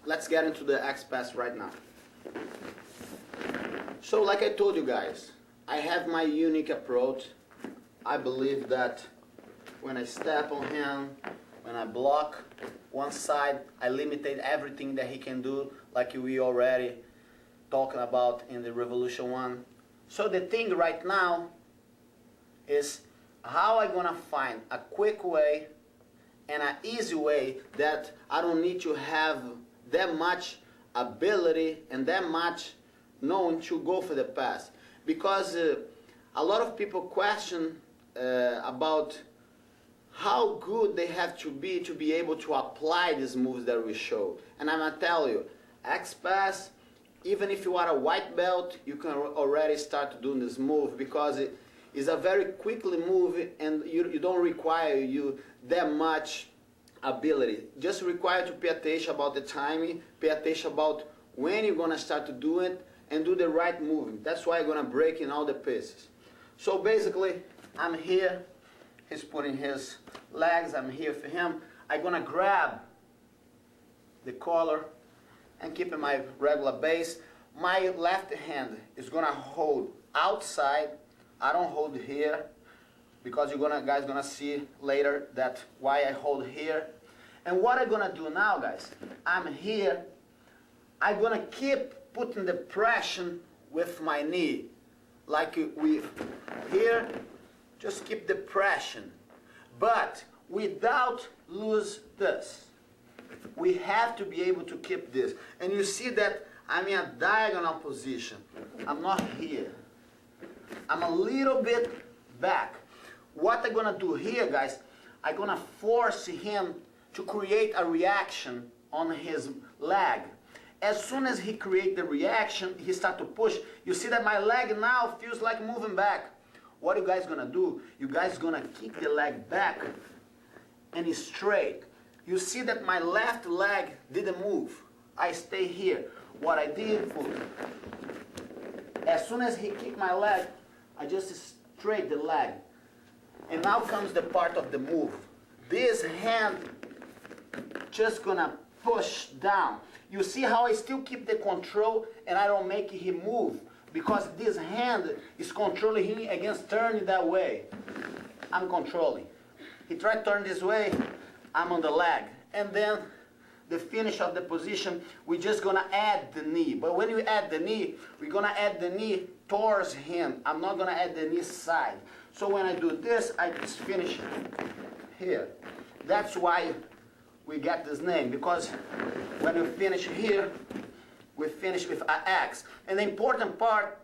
let's get into the X-Pass right now. So like I told you guys, I have my unique approach. I believe that when I step on him, when I block one side, I limited everything that he can do, like we already talking about in the Revolution 1. So the thing right now is how I'm gonna find a quick way and an easy way that I don't need to have that much ability and that much knowing to go for the pass. Because a lot of people question about how good they have to be able to apply these moves that we show. And I'm gonna tell you, X-Pass, even if you are a white belt, you can already start doing this move because it is a very quickly move and you don't require you that much ability. Just require to pay attention about the timing, pay attention about when you're gonna start to do it and do the right movement. That's why I'm gonna break in all the pieces. So basically, I'm here, he's putting his legs, I'm here for him. I'm gonna grab the collar and keep in my regular base. My left hand is gonna hold outside. I don't hold here because you're guys gonna see later that why I hold here. And what I'm gonna do now, guys, I'm here. I'm gonna keep putting the pressure with my knee, like we here. Just keep the pressure, but without lose this. We have to be able to keep this. And you see that I'm in a diagonal position. I'm not here. I'm a little bit back. What I'm gonna do here, guys, I'm gonna force him to create a reaction on his leg. As soon as he create the reaction, he start to push. You see that my leg now feels like moving back. What you guys gonna do? You guys gonna kick the leg back and straight. You see that my left leg didn't move. I stay here. What I did, as soon as he kicked my leg, I just straight the leg. And now comes the part of the move. This hand just gonna push down. You see how I still keep the control and I don't make him move because this hand is controlling him against turning that way. I'm controlling. He tried to turn this way, I'm on the leg. And then the finish of the position, we're just gonna add the knee. But when we add the knee, we're gonna add the knee towards him. I'm not gonna add the knee side. So when I do this, I just finish here. That's why we get this name, because when we finish here, we finish with an X. And the important part,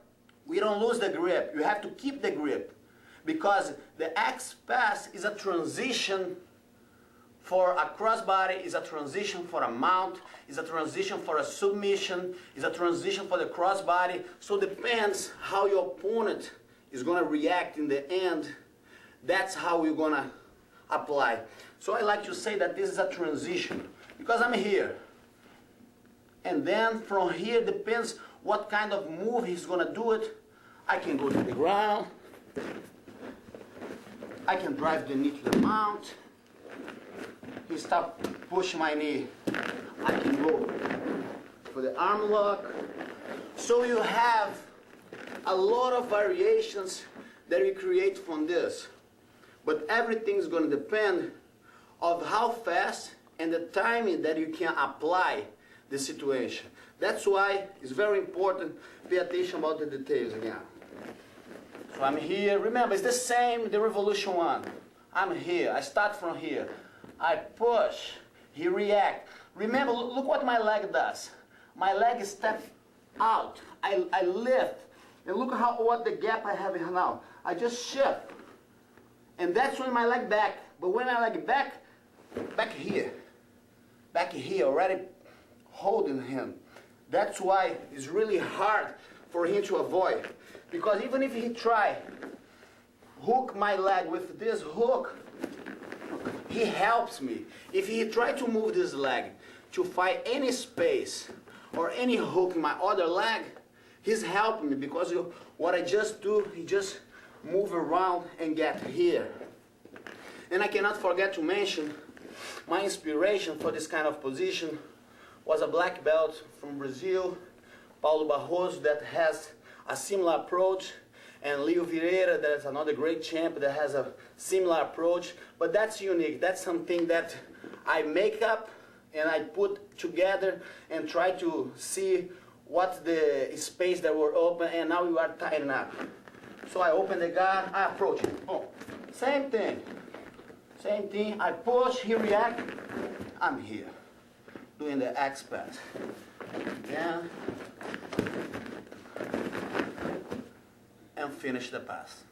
we don't lose the grip. You have to keep the grip, because the X pass is a transition for a crossbody, is a transition for a mount, is a transition for a submission, is a transition for the crossbody. So it depends how your opponent is going to react in the end. That's how we're going to apply. So I like to say that this is a transition, because I'm here. And then from here, depends what kind of move he's going to do it. I can go to the ground. I can drive the knee to the mount. He stop pushing my knee. I can go for the arm lock. So you have a lot of variations that we create from this. But everything's going to depend on how fast and the timing that you can apply the situation. That's why it's very important to pay attention about the details again. So I'm here. Remember, it's the same, the Revolution 1. I'm here. I start from here. I push. He reacts. Remember, look what my leg does. My leg steps out. I lift. And look what the gap I have here now. I just shift. And that's when my leg back. But when I leg back here, already holding him. That's why it's really hard for him to avoid. Because even if he try hook my leg with this hook, he helps me. If he try to move this leg to find any space or any hook in my other leg, he's helping me, because what I just do, he just move around and get here. And I cannot forget to mention my inspiration for this kind of position was a black belt from Brazil, Paulo Barroso, that has a similar approach, and Leo Vieira, that is another great champ that has a similar approach. But that's unique. That's something that I make up and I put together and try to see what's the space that were open, and now we are tightening up. So I open the guard, I approach him. Oh, same thing. Same thing. I push, he react. I'm here, doing the X pass. Again, and finish the pass.